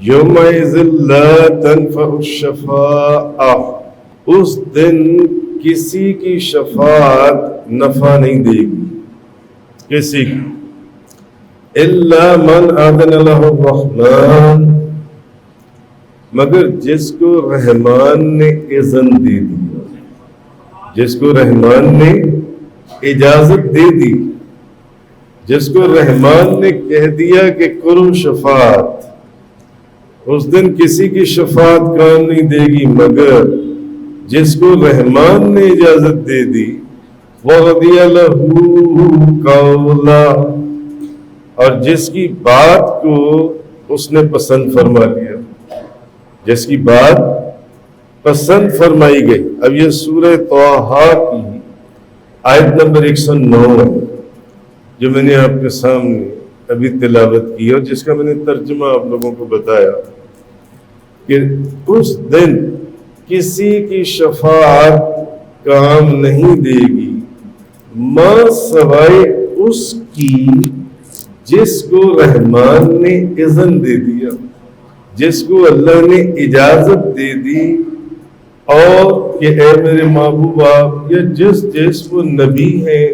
یومئذ لا تنفع الشفاعہ، اس دن کسی کی شفاعت نفع نہیں دے گی، کسی کی، الا من اذن له الرحمن، مگر جس کو رحمان نے اذن دے دی، جس کو رحمان نے اجازت دے دی، جس کو رحمان نے کہہ دیا کہ کرو شفاعت، اس دن کسی کی شفاعت کام نہیں دے گی مگر جس کو رحمان نے اجازت دے دی، وَرَضِيَ لَهُ قَوْلًا، اور جس کی بات کو اس نے پسند فرما لیا، جس کی بات پسند فرمائی گئی۔ اب یہ سورہ طٰہٰ کی آیت نمبر 109 ہے جو میں نے آپ کے سامنے ابھی تلاوت کی اور جس کا میں نے ترجمہ آپ لوگوں کو بتایا کہ اس دن کسی کی شفاعت کام نہیں دے گی ماں سوائے اس کی جس کو رحمان نے اذن دے دیا، جس کو اللہ نے اجازت دے دی، اور کہ اے میرے محبوب آپ، یا جس وہ نبی ہیں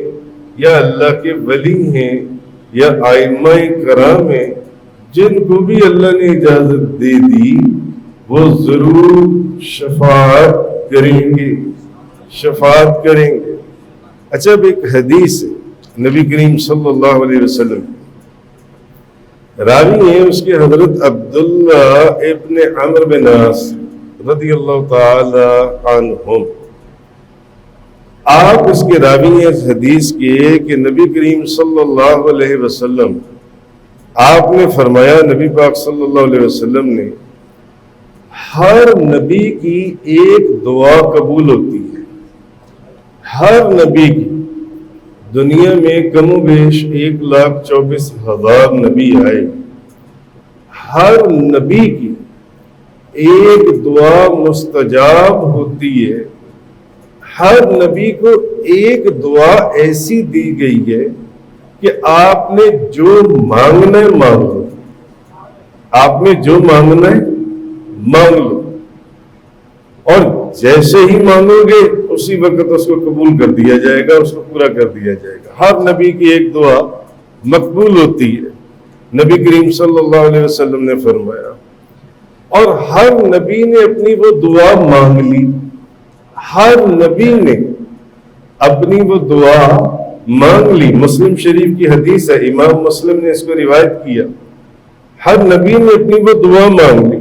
یا اللہ کے ولی ہیں یا ائمہ کرام ہیں، جن کو بھی اللہ نے اجازت دے دی وہ ضرور شفاعت کریں گے، شفاعت کریں گے۔ اچھا، اب ایک حدیث ہے نبی کریم صلی اللہ علیہ وسلم، راوی ہیں اس کے حضرت عبداللہ ابن عمرو بن عاص رضی اللہ تعالی عنہم، آپ اس کے راوی ہیں اس حدیث کے کہ نبی کریم صلی اللہ علیہ وسلم آپ نے فرمایا، نبی پاک صلی اللہ علیہ وسلم نے، ہر نبی کی ایک دعا قبول ہوتی ہے، ہر نبی کی، دنیا میں کم و بیش 1,24,000 نبی آئے، ہر نبی کی ایک دعا مستجاب ہوتی ہے، ہر نبی کو ایک دعا ایسی دی گئی ہے کہ آپ نے جو مانگنا ہے مانگ لو، آپ نے جو مانگنا ہے مانگ لو، اور جیسے ہی مانگو گے اسی وقت اس کو قبول کر دیا جائے گا، اس کو پورا کر دیا جائے گا۔ ہر نبی کی ایک دعا مقبول ہوتی ہے، نبی کریم صلی اللہ علیہ وسلم نے فرمایا، اور ہر نبی نے اپنی وہ دعا مانگ لی، ہر نبی نے اپنی وہ دعا مانگ لی۔ مسلم شریف کی حدیث ہے، امام مسلم نے اس کو روایت کیا، ہر نبی نے اپنی وہ دعا مانگ لی۔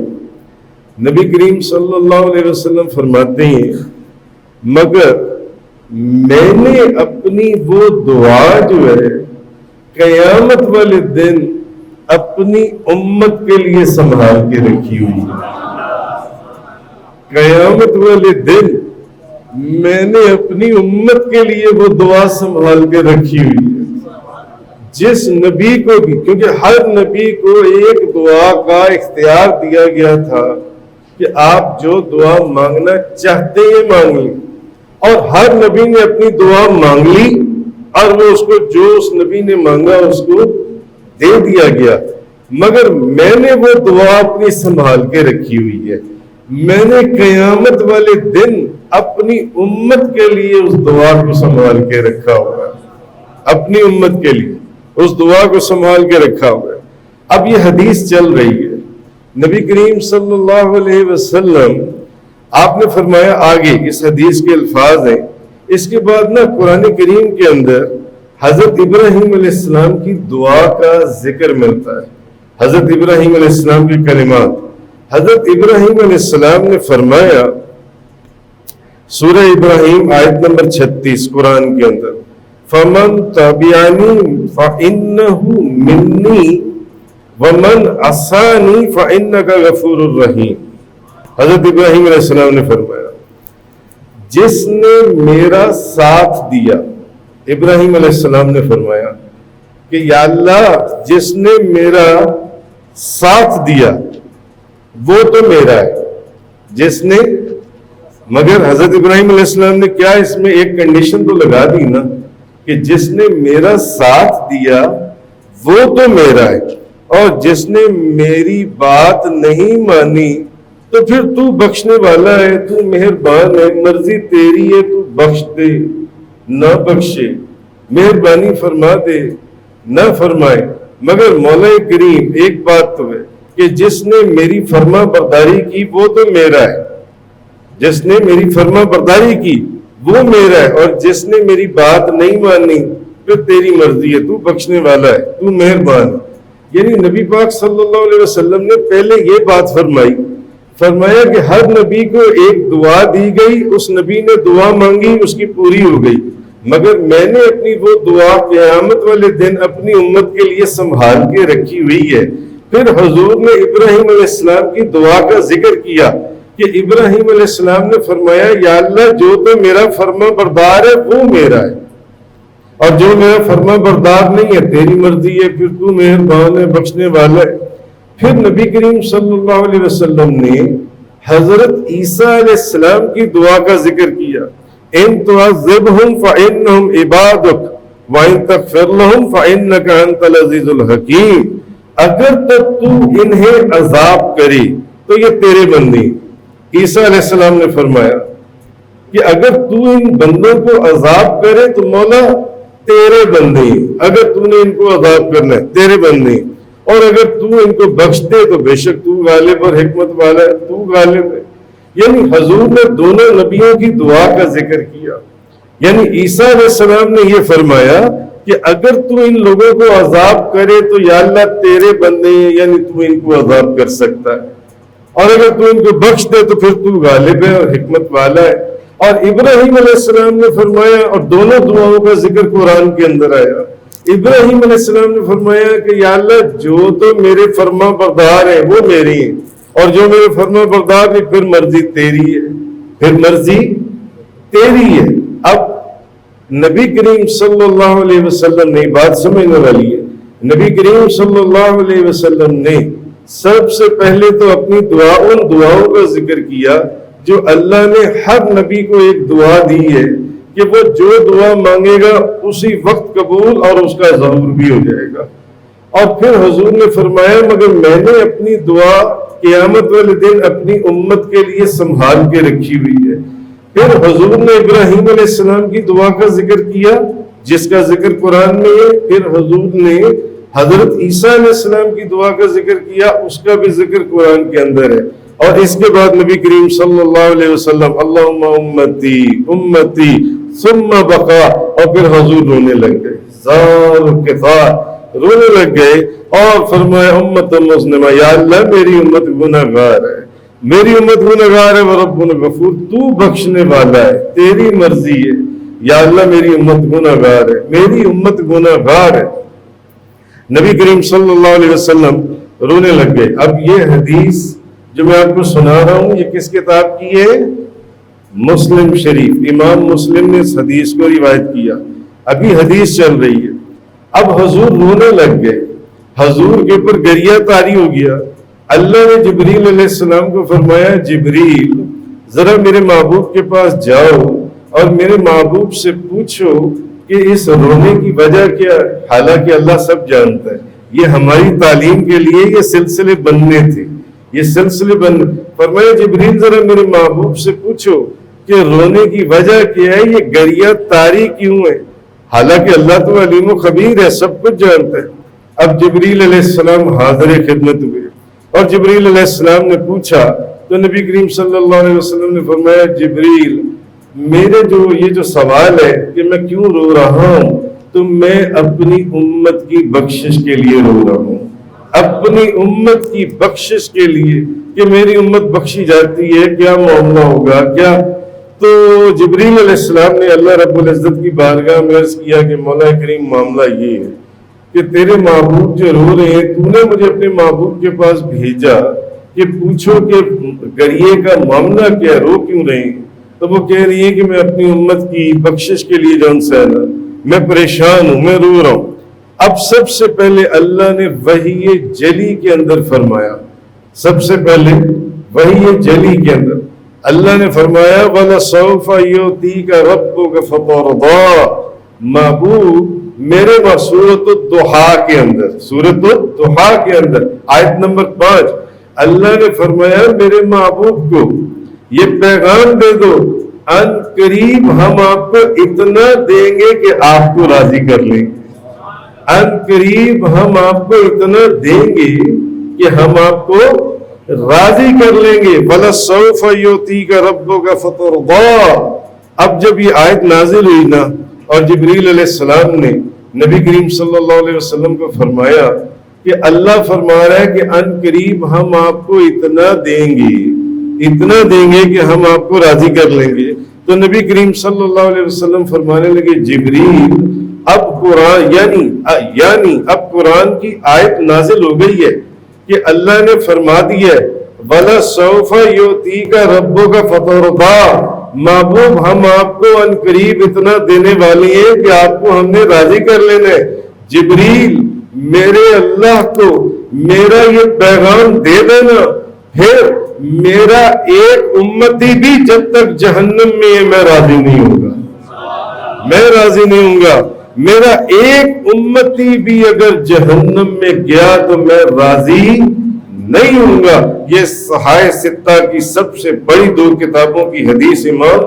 نبی کریم صلی اللہ علیہ وسلم فرماتے ہیں، مگر میں نے اپنی وہ دعا جو ہے قیامت والے دن اپنی امت کے لیے سنبھال کے رکھی ہوئی ہے، قیامت والے دن میں نے اپنی امت کے لیے وہ دعا سنبھال کے رکھی ہوئی ہے۔ جس نبی کو بھی، کیونکہ ہر نبی کو ایک دعا کا اختیار دیا گیا تھا کہ آپ جو دعا مانگنا چاہتے ہیں مانگ لیں، اور ہر نبی نے اپنی دعا مانگ لی اور وہ اس کو جو اس نبی نے مانگا اس کو دے دیا گیا، مگر میں نے وہ دعا اپنی سنبھال کے رکھی ہوئی ہے۔ میں نے قیامت والے دن اپنی امت کے لیے اس دعا کو سنبھال کے رکھا ہوا ہے، اپنی امت کے لیے اس دعا کو سنبھال کے رکھا ہوا ہے۔ اب یہ حدیث چل رہی ہے، نبی کریم صلی اللہ علیہ وسلم آپ نے فرمایا، آگے اس حدیث کے الفاظ ہیں، اس کے بعد نا قرآن کریم کے اندر حضرت ابراہیم علیہ السلام کی دعا کا ذکر ملتا ہے، حضرت ابراہیم علیہ السلام کے کلمات۔ حضرت ابراہیم علیہ السلام نے فرمایا، سورہ ابراہیم آیت نمبر 36 قرآن کے اندر، فَمَن تَبِعَنِي فَإِنَّهُ مِنِّي وَمَنْ عَصَانِي فَإِنَّكَ غَفُورٌ رَحِيمٌ۔ حضرت ابراہیم علیہ السلام نے فرمایا، جس نے میرا ساتھ دیا، ابراہیم علیہ السلام نے فرمایا کہ یا اللہ جس نے میرا ساتھ دیا وہ تو میرا ہے، جس نے، مگر حضرت ابراہیم علیہ السلام نے کیا اس میں ایک کنڈیشن تو لگا دی نا کہ جس نے میرا ساتھ دیا وہ تو میرا ہے، اور جس نے میری بات نہیں مانی تو پھر تو بخشنے والا ہے، تو مہربان ہے، مرضی تیری ہے، تو بخش دے نہ بخشے، مہربانی فرما دے نہ فرمائے۔ مگر مولا کریم ایک بات تو ہے کہ جس نے میری فرما برداری کی وہ تو میرا ہے، جس نے میری فرما برداری کی وہ میرا ہے، اور جس نے میری بات نہیں مانی پھر تیری مرضی ہے، تو بخشنے والا ہے، تو مہربان ہے۔ یعنی نبی پاک صلی اللہ علیہ وسلم نے پہلے یہ بات فرمایا کہ ہر نبی کو ایک دعا دی گئی، اس نبی نے دعا مانگی، اس کی پوری ہو گئی، مگر میں نے اپنی وہ دعا قیامت والے دن اپنی امت کے لیے سنبھال کے رکھی ہوئی ہے۔ پھر حضور نے ابراہیم علیہ السلام کی دعا کا ذکر کیا کہ ابراہیم علیہ السلام نے فرمایا یا اللہ جو تو میرا فرما بردار ہے وہ میرا ہے، اور جو میرا فرما بردار نہیں ہے تیری مرضی ہے، پھر تو مہربان ہے، بخشنے والا ہے۔ پھر نبی کریم صلی اللہ علیہ وسلم نے حضرت عیسیٰ علیہ السلام کی دعا کا ذکر کیا، ان تعذبہم فإنہم عبادک وإن تغفر لہم فإنک انت العزیز الحکیم، اگر تک تو انہیں عذاب کرے تو یہ تیرے بندے۔ عیسیٰ علیہ السلام نے فرمایا کہ اگر تو ان بندوں کو عذاب کرے تو مولا تیرے بندے، اگر تو نے ان کو عذاب کرنا ہے تیرے بندے، اور اگر تو ان کو بخش دے تو بے شک تو غالب اور حکمت والا ہے، تو غالب ہے۔ یعنی حضور نے دونوں نبیوں کی دعا کا ذکر کیا، یعنی عیسیٰ علیہ السلام نے یہ فرمایا کہ اگر تو ان لوگوں کو عذاب کرے تو یا اللہ تیرے بندے ہیں، یعنی تو ان کو عذاب کر سکتا ہے، اور اگر تو ان کو بخش دے تو پھر تو غالب ہے اور حکمت والا ہے۔ اور ابراہیم علیہ السلام نے فرمایا، اور دونوں دعاؤں کا ذکر قرآن کے اندر آیا، ابراہیم علیہ السلام نے فرمایا کہ یا اللہ جو تو میرے فرما بردار ہیں وہ میری ہیں، اور جو میرے فرما بردار نہیں پھر مرضی تیری ہے، پھر مرضی تیری ہے۔ اب نبی کریم صلی اللہ علیہ وسلم نے بات سمجھنے والی ہے، نبی کریم صلی اللہ علیہ وسلم نے سب سے پہلے تو اپنی ان دعاؤں کا ذکر کیا جو اللہ نے ہر نبی کو ایک دعا دی ہے کہ وہ جو دعا مانگے گا اسی وقت قبول اور اس کا ظہور بھی ہو جائے گا۔ اور پھر حضور نے فرمایا مگر میں نے اپنی دعا قیامت والے دن اپنی امت کے لیے سنبھال کے رکھی ہوئی ہے۔ پھر حضور نے ابراہیم علیہ السلام کی دعا کا ذکر کیا جس کا ذکر قرآن میں ہے، پھر حضور نے حضرت عیسیٰ علیہ السلام کی دعا کا ذکر کیا، اس کا بھی ذکر قرآن کے اندر ہے۔ اور اس کے بعد نبی کریم صلی اللہ علیہ وسلم اللہم امتی امتی ثم بقا، اور پھر حضور رونے لگ گئے، زار کفار رونے لگ گئے اور فرمایا امت مسلمہ، یا اللہ میری امت گناہ گار ہے، میری امت گناہ گار ہے، وربنا غفور، تو بخشنے والا ہے، تیری مرضی ہے، یا اللہ میری امت گناہ گار ہے، میری امت گناہ گار ہے۔ نبی کریم صلی اللہ علیہ وسلم رونے لگ گئے۔ اب یہ حدیث جو میں آپ کو سنا رہا ہوں یہ کس کتاب کی ہے؟ مسلم شریف، امام مسلم نے اس حدیث کو روایت کیا، ابھی حدیث چل رہی ہے۔ اب حضور رونے لگ گئے، حضور کے اوپر گریہ طاری ہو گیا۔ اللہ نے جبریل علیہ السلام کو فرمایا جبریل ذرا میرے محبوب کے پاس جاؤ اور میرے محبوب سے پوچھو کہ اس رونے کی وجہ کیا ہے، حالانکہ اللہ سب جانتا ہے، یہ ہماری تعلیم کے لیے یہ سلسلے بننے تھے، یہ سلسلے فرمایا جبریل ذرا میرے محبوب سے پوچھو کہ رونے کی وجہ کیا ہے، یہ گریہ طاری کیوں ہے، حالانکہ اللہ تو علیم و خبیر ہے، سب کچھ جانتا ہے۔ اب جبریل علیہ السلام حاضر خدمت ہوئے اور جبریل علیہ السلام نے پوچھا تو نبی کریم صلی اللہ علیہ وسلم نے فرمایا جبریل میرے یہ جو سوال ہے کہ میں کیوں رو رہا ہوں تو میں اپنی امت کی بخشش کے لیے رو رہا ہوں، اپنی امت کی بخشش کے لیے کہ میری امت بخشی جاتی ہے، کیا معاملہ ہوگا کیا؟ تو جبریل علیہ السلام نے اللہ رب العزت کی بارگاہ میں عرض کیا کہ مولا کریم معاملہ یہ ہے کہ تیرے محبوب جو رو رہے ہیں تو نے مجھے اپنے محبوب کے پاس بھیجا کہ پوچھو کہ گریے کا معاملہ کیا، رو کیوں رہے ہیں؟ تو وہ کہہ رہی ہے کہ میں اپنی امت کی بخشش کے لیے جان سے میں پریشان ہوں، میں رو رہا ہوں۔ اب سب سے پہلے اللہ نے وحی جلی کے اندر فرمایا، سب سے پہلے وحی جلی کے اندر اللہ نے فرمایا وَلَسَوْفَ يُعْطِيكَ رَبُّكَ فَتَرْضَىٰ، محبوب میرے ماں سورۃ الضحیٰ کے اندر، سورۃ الضحیٰ کے اندر آیت نمبر 5 اللہ نے فرمایا میرے محبوب کو یہ پیغام دے دو، ان قریب ہم آپ کو اتنا دیں گے کہ آپ کو راضی کر لیں گے، ان قریب ہم آپ کو اتنا دیں گے کہ ہم آپ کو راضی کر لیں گے۔ وَلَسَوْفَ يُعْطِيكَ رَبُّكَ فَتَرْضَىٰ۔ اب جب یہ آیت نازل ہوئی نا اور جبریل علیہ السلام نے نبی کریم صلی اللہ علیہ وسلم کو فرمایا کہ اللہ فرما رہا ہے کہ ان قریب ہم آپ کو اتنا دیں گے کہ ہم آپ کو راضی کر لیں گے، تو نبی کریم صلی اللہ علیہ وسلم فرمانے لگے جبریل اب قرآن یعنی اب قرآن کی آیت نازل ہو گئی ہے کہ اللہ نے فرما دیا ہے وَلَسَوْفَ يُعْطِيكَ رَبُّكَ فَتَرْضَىٰ، محبوب ہم آپ کو ان قریب اتنا دینے والی ہیں کہ آپ کو ہم نے راضی کر لینا ہے۔ جبریل میرے اللہ کو میرا یہ پیغام دے دینا، پھر میرا ایک امتی بھی جب تک جہنم میں ہے میں راضی نہیں ہوں گا، میرا ایک امتی بھی اگر جہنم میں گیا تو میں راضی نہیں ہوں گا۔ یہ صحائح ستہ کی سب سے بڑی 2 کتابوں کی حدیث امام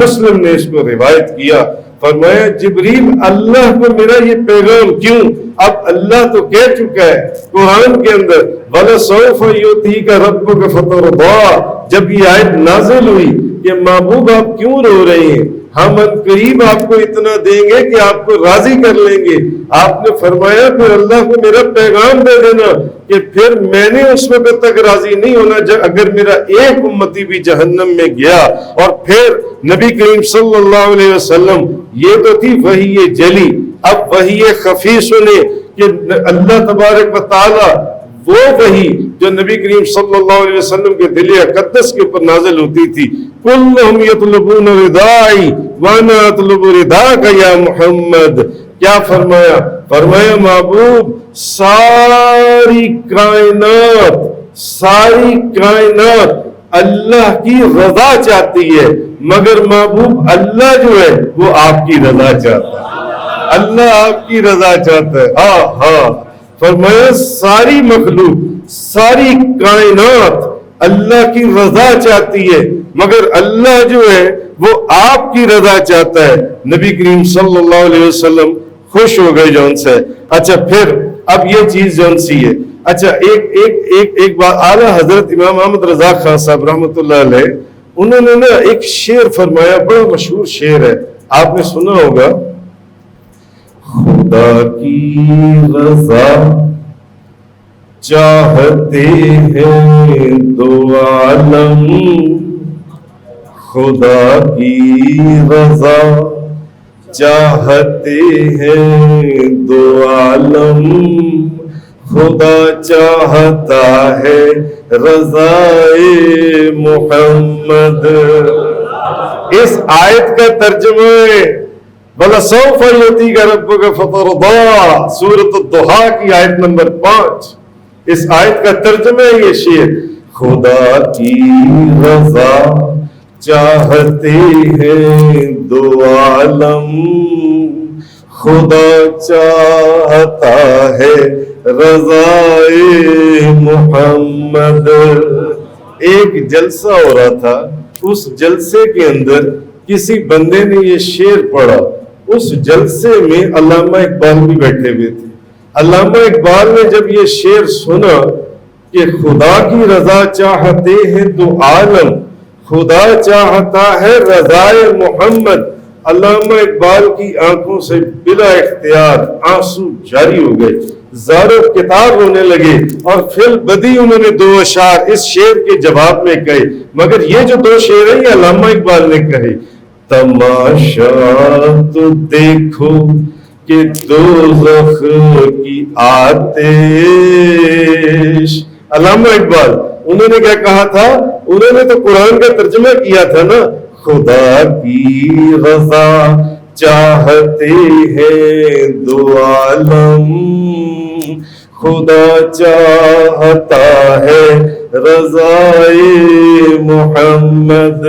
مسلم نے اس کو روایت کیا۔ فرمایا جبریل اللہ کو میرا یہ پیغام کیوں؟ اب اللہ تو کہہ چکا ہے قرآن کے اندر وَلَسَوْفَ يُعْطِيكَ رَبُّكَ فَتَرْضَىٰ، جب یہ آیت نازل ہوئی کہ محبوب آپ کیوں رو رہے ہیں، ہم ان قریب آپ کو اتنا دیں گے کہ آپ کو راضی کر لیں گے۔ آپ نے فرمایا پھر اللہ کو میرا پیغام دے دینا کہ پھر میں نے اس وقت تک راضی نہیں ہونا اگر میرا ایک امتی بھی جہنم میں گیا۔ اور پھر نبی کریم صلی اللہ علیہ وسلم، یہ تو تھی وحی جلی، اب وحی خفی سنے کہ اللہ تبارک و تعالی وہ وحی جو نبی کریم صلی اللہ علیہ وسلم کے دل اقدس کے اوپر نازل ہوتی تھی، کلہم یطلبون ردائی وانا اطلب رداک یا محمد۔ کیا فرمایا محبوب ساری کائنات اللہ کی رضا چاہتی ہے، مگر محبوب اللہ جو ہے وہ آپ کی رضا چاہتا ہے، اللہ آپ کی رضا چاہتا ہے۔ ہاں فرمایا ساری مخلوق، ساری کائنات اللہ کی رضا چاہتی ہے، مگر اللہ جو ہے وہ آپ کی رضا چاہتا ہے۔ نبی کریم صلی اللہ علیہ وسلم خوش ہو گئے جون سے۔ اچھا پھر اب یہ چیز جون سی ہے، اچھا ایک بات اعلیٰ حضرت امام احمد رضا خان صاحب رحمۃ اللہ علیہ انہوں نے نا ایک شعر فرمایا، بڑا مشہور شعر ہے، آپ نے سنا ہوگا، خدا کی رضا چاہتے ہیں 2 عالم، خدا کی رضا چاہتے ہیں 2 عالم، خدا چاہتا ہے رضائے محمد۔ اس آیت کا ترجمہ ہے وَلَسَوْفَ يُعْطِيكَ رَبُّكَ فَتَرْضَىٰ، سورۃ الضحیٰ کی آیت نمبر 5۔ اس آیت کا ترجمہ ہے یہ شعر، خدا کی رضا چاہتے ہیں 2 عالم، خدا چاہتا ہے رضائے محمد۔ ایک جلسہ ہو رہا تھا، اس جلسے کے اندر کسی بندے نے یہ شعر پڑھا، اس جلسے میں علامہ اقبال بھی بیٹھے ہوئے تھے۔ علامہ اقبال نے جب یہ شعر سنا کہ خدا کی رضا چاہتے ہیں 2 عالم، خدا چاہتا ہے رضائے محمد، علامہ اقبال کی آنکھوں سے بلا اختیار آنسو جاری ہو گئے، زارو کتاب ہونے لگے، اور فی البدی انہوں نے 2 اشعار اس شعر کے جواب میں کہے، مگر یہ جو 2 شعر ہیں یہ علامہ اقبال نے کہے، تماشا تو دیکھو کہ دوزخ کی آتش، علامہ اقبال انہوں نے کیا کہا تھا، انہوں نے تو قرآن کا ترجمہ کیا تھا نا، خدا کی رضا چاہتے ہیں 2 عالم، خدا چاہتا ہے رضائے محمد۔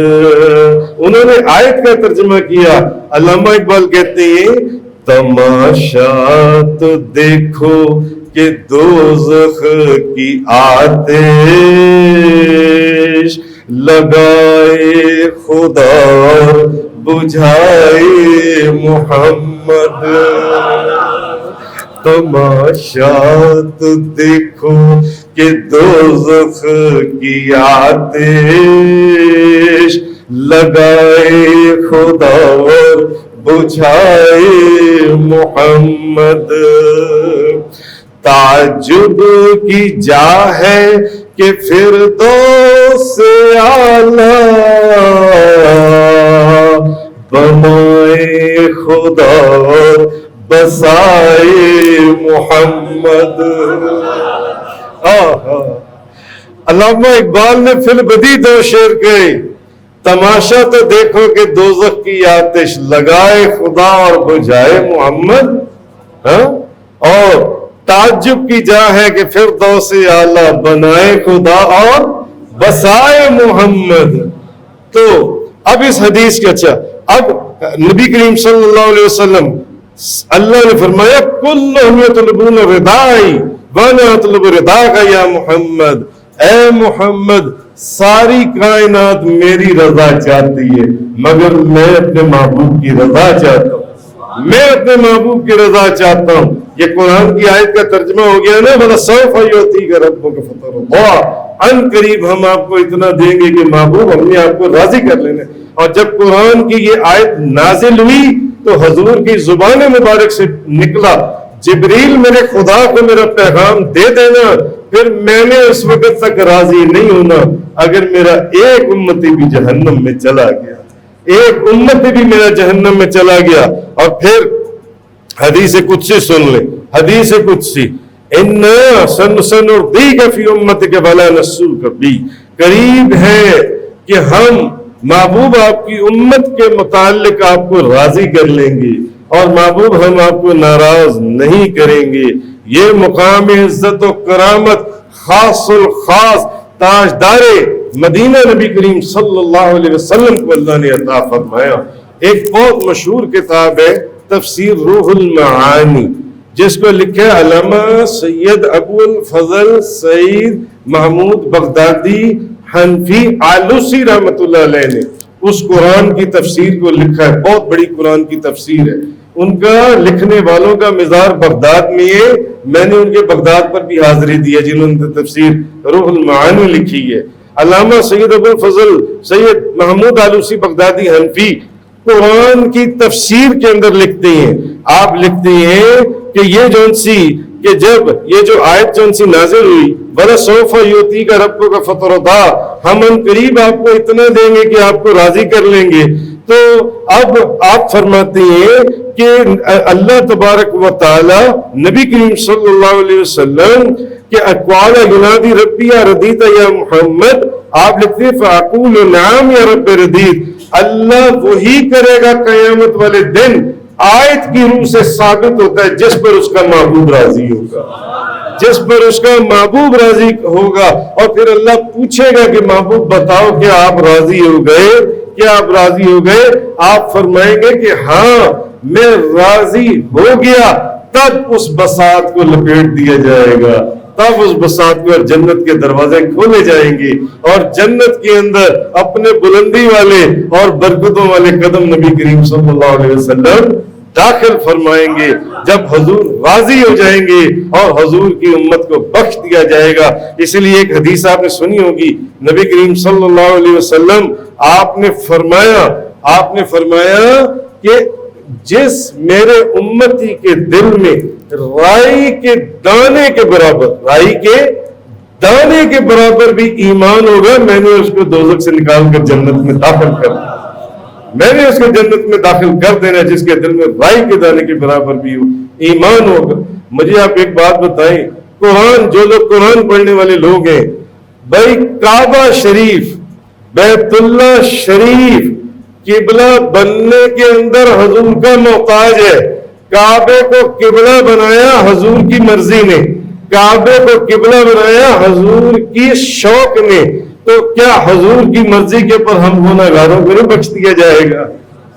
انہوں نے آیت کا ترجمہ کیا، علامہ اقبال کہتے ہیں تماشا تو دیکھو کہ دوزخ کی آتش لگائے خدا اور بجھائے محمد. تماشا تو دیکھو کہ دوزخ کی آتش لگائے خدا اور بجھائے محمد. تعجب کی جا ہے کہ فردوس اعلیٰ بنائے خدا اور بسائے محمد. علامہ اقبال نے فی البدی دو شعر کہے. تماشا تو دیکھو کہ دوزخ کی آتش لگائے خدا اور بجھائے محمد. اور تعجب کی جا ہے کہ فردوس اعلیٰ بنائے خدا اور بسائے محمد. تو اب اس حدیث کے اب نبی کریم صلی اللہ علیہ وسلم اللہ نے فرمایا کلہم یطلبون ردائی وانا اطلب رداک یا محمد. اے محمد ساری کائنات میری رضا چاہتی ہے مگر میں اپنے محبوب کی رضا چاہتا ہوں. میں اپنے محبوب کی رضا چاہتا ہوں. یہ قرآن کی آیت کا ترجمہ ہو گیا نا وَلَسَوْفَ يُعْطِيكَ رَبُّكَ فَتَرْضَىٰ. ان قریب ہم آپ کو اتنا دیں گے کہ محبوب ہم نے آپ کو راضی کر لینا. اور جب قرآن کی یہ آیت نازل ہوئی تو حضور کی زبان مبارک سے نکلا جبریل میرے خدا کو میرا پیغام دے دینا پھر میں نے اس وقت تک راضی نہیں ہونا اگر میرا ایک امتی بھی جہنم میں چلا گیا. ایک امتی بھی میرا جہنم میں چلا گیا. اور پھر حدیث قدسی سن لیں. حدیث قدسی اِنَّا سَنُرْضِيكَ فِي أُمَّتِكَ وَلَا نَسُوكَ بِي. قریب ہے کہ ہم محبوب آپ کی امت کے متعلق آپ کو راضی کر لیں گے اور محبوب ہم آپ کو ناراض نہیں کریں گے. یہ مقام عزت و کرامت خاص الخاص تاجدار مدینہ نبی کریم صلی اللہ علیہ وسلم کو اللہ نے عطا فرمایا. ایک بہت مشہور کتاب ہے تفسیر روح المعانی جس کو لکھے علامہ سید ابو الفضل سعید محمود بغدادی حنفی آلوسی رحمۃ اللہ علیہ نے. اس قرآن کی تفسیر کو لکھا ہے. بہت بڑی قرآن کی تفسیر ہے. ان کا لکھنے والوں کا مزار بغداد میں ہے. میں نے ان کے بغداد پر بھی حاضری دی ہے جنہوں نے تفسیر روح المعانی لکھی ہے. علامہ سید ابو الفضل سید محمود آلوسی بغدادی حنفی قرآن کی تفسیر کے اندر لکھتے ہیں. آپ لکھتے ہیں کہ یہ جون سی کہ جب یہ جو آیت جون سی نازل ہوئی وَلَسَوْفَ يُعْطِيكَ رَبُّكَ فَتَرْضَىٰ ہم ان قریب آپ کو اتنا دیں گے کہ آپ کو راضی کر لیں گے. تو اب آپ فرماتے ہیں کہ اللہ تبارک و تعالی نبی کریم صلی اللہ علیہ وسلم کہ اقوال ینادی ربی یا ردیت یا محمد. آپ لکھتے ہیں فَأَقُولُ نَعَمْ یا رب ردیت. اللہ وہی کرے گا قیامت والے دن آیت کی روح سے ثابت ہوتا ہے جس پر اس کا محبوب راضی ہوگا. جس پر اس کا محبوب راضی ہوگا. اور پھر اللہ پوچھے گا کہ محبوب بتاؤ کہ آپ راضی ہو گئے. کیا آپ راضی ہو گئے؟ آپ فرمائیں گے کہ ہاں میں راضی ہو گیا. تب اس بساط کو لپیٹ دیا جائے گا. تب اس بساط کو اور جنت کے دروازے کھولے جائیں گے اور جنت کے اندر اپنے بلندی والے اور برکتوں والے قدم نبی کریم صلی اللہ علیہ وسلم داخل فرمائیں گے. جب حضور راضی ہو جائیں گے اور حضور کی امت کو بخش دیا جائے گا. اس لیے ایک حدیث آپ نے سنی ہوگی نبی کریم صلی اللہ علیہ وسلم آپ نے فرمایا کہ جس میرے امتی کے دل میں رائی کے دانے کے برابر بھی ایمان ہوگا میں نے اس کو دوزخ سے نکال کر جنت میں داخل کر دیا. میں نے اس کو جنت میں داخل کر دینا جس کے دل میں رائی کے دانے کے برابر بھی ایمان ہوگا. مجھے آپ ایک بات بتائیں. قرآن جو لوگ قرآن پڑھنے والے لوگ ہیں بھائی کعبہ شریف بیت اللہ شریف قبلہ بننے کے اندر حضور کا محتاج ہے. کعبے کو قبلہ بنایا حضور کی مرضی نے. کعبے کو قبلہ بنایا حضور کی شوق نے. تو کیا حضور کی مرضی کے پر ہم گناہگاروں کو نہیں بخش دیا جائے گا؟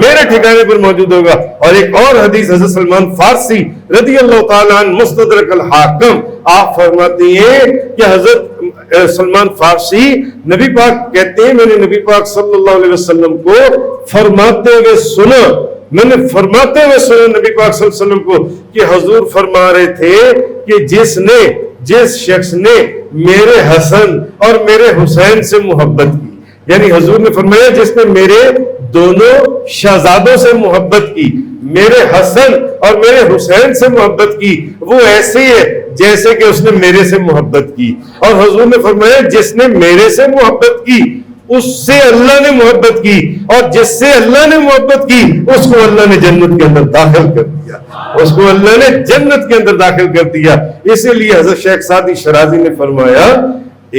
میرے ٹھکانے پر موجود ہوگا. اور ایک اور حدیث حضرت سلمان فارسی رضی اللہ تعالیٰ عنہ مستدرک الحاکم، آپ فرماتے ہیں کہ حضرت سلمان فارسی نبی پاک کہتے ہیں میں نے نبی پاک صلی اللہ علیہ وسلم کو فرماتے ہوئے سنا، میں نے فرماتے ہوئے سنا نبی پاک صلی اللہ علیہ وسلم کو کہ حضور فرما رہے تھے کہ جس شخص نے میرے حسن اور میرے حسین سے محبت کی، یعنی حضور نے فرمایا جس نے میرے دونوں شہزادوں سے محبت کی، میرے حسن اور میرے حسین سے محبت کی، وہ ایسے ہی ہے جیسے کہ اس نے میرے سے محبت کی. اور حضور نے فرمایا جس نے میرے سے محبت کی اس سے اللہ نے محبت کی، اور جس سے اللہ نے محبت کی اس کو اللہ نے جنت کے اندر داخل کر دیا، اس کو اللہ نے جنت کے اندر داخل کر دیا. اسی لیے حضرت شیخ سعدی شرازی نے فرمایا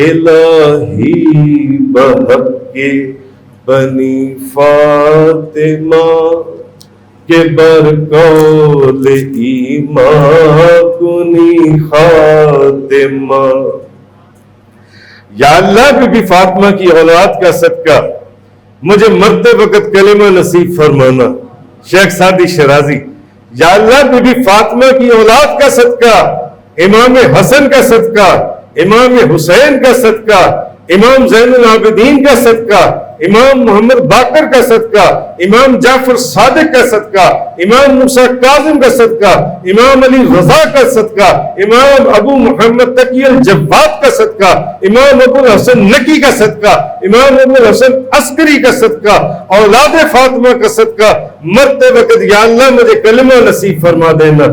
الہی بحق کے بنی فاطمہ کے برقول ایمان کنی خاتمہ. یا اللہ بی بی فاطمہ کی اولاد کا صدقہ مجھے مرتے وقت کلمہ نصیب فرمانا. شیخ سعدی شرازی، یا اللہ بی بی فاطمہ کی اولاد کا صدقہ، امام حسن کا صدقہ، امام حسین کا صدقہ، امام زین العابدین کا صدقہ، امام محمد باقر کا صدقہ، امام جعفر صادق کا صدقہ، امام موسیٰ کاظم کا صدقہ، امام علی رضا کا صدقہ، امام ابو محمد تقی الجواد کا صدقہ، امام ابو الحسن نقی کا صدقہ، امام ابو الحسن عسکری کا صدقہ، اولاد فاطمہ کا صدقہ مرتے وقت یا اللہ مجھے کلمہ نصیب فرما دینا.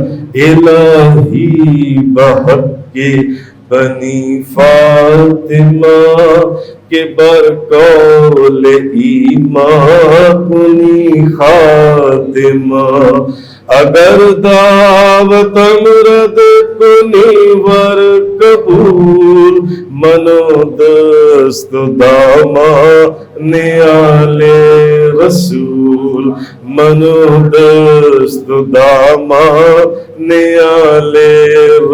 الہی بحق کے بنی فاطمہ کے برقول ایمان کنی خاتمہ. اگر دعوت امرد کنی ور قبول منو دست دامان آل رسول، منو دست دامان آل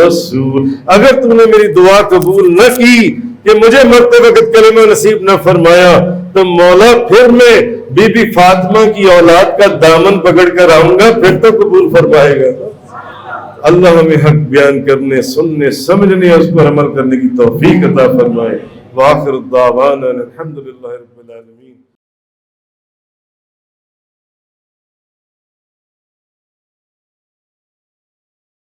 رسول. اگر تم نے میری دعا قبول نہ کی کہ مجھے مرتے وقت کلمہ نصیب نہ فرمایا تو مولا پھر میں بی بی فاطمہ کی اولاد کا دامن پکڑ کر آؤں گا، پھر تو قبول فرمائے گا. اللہ ہمیں حق بیان کرنے، سننے، سمجھنے، اس پر عمل کرنے کی توفیق عطا فرمائے. وآخر الدعوانا الحمدللہ رب العالمین.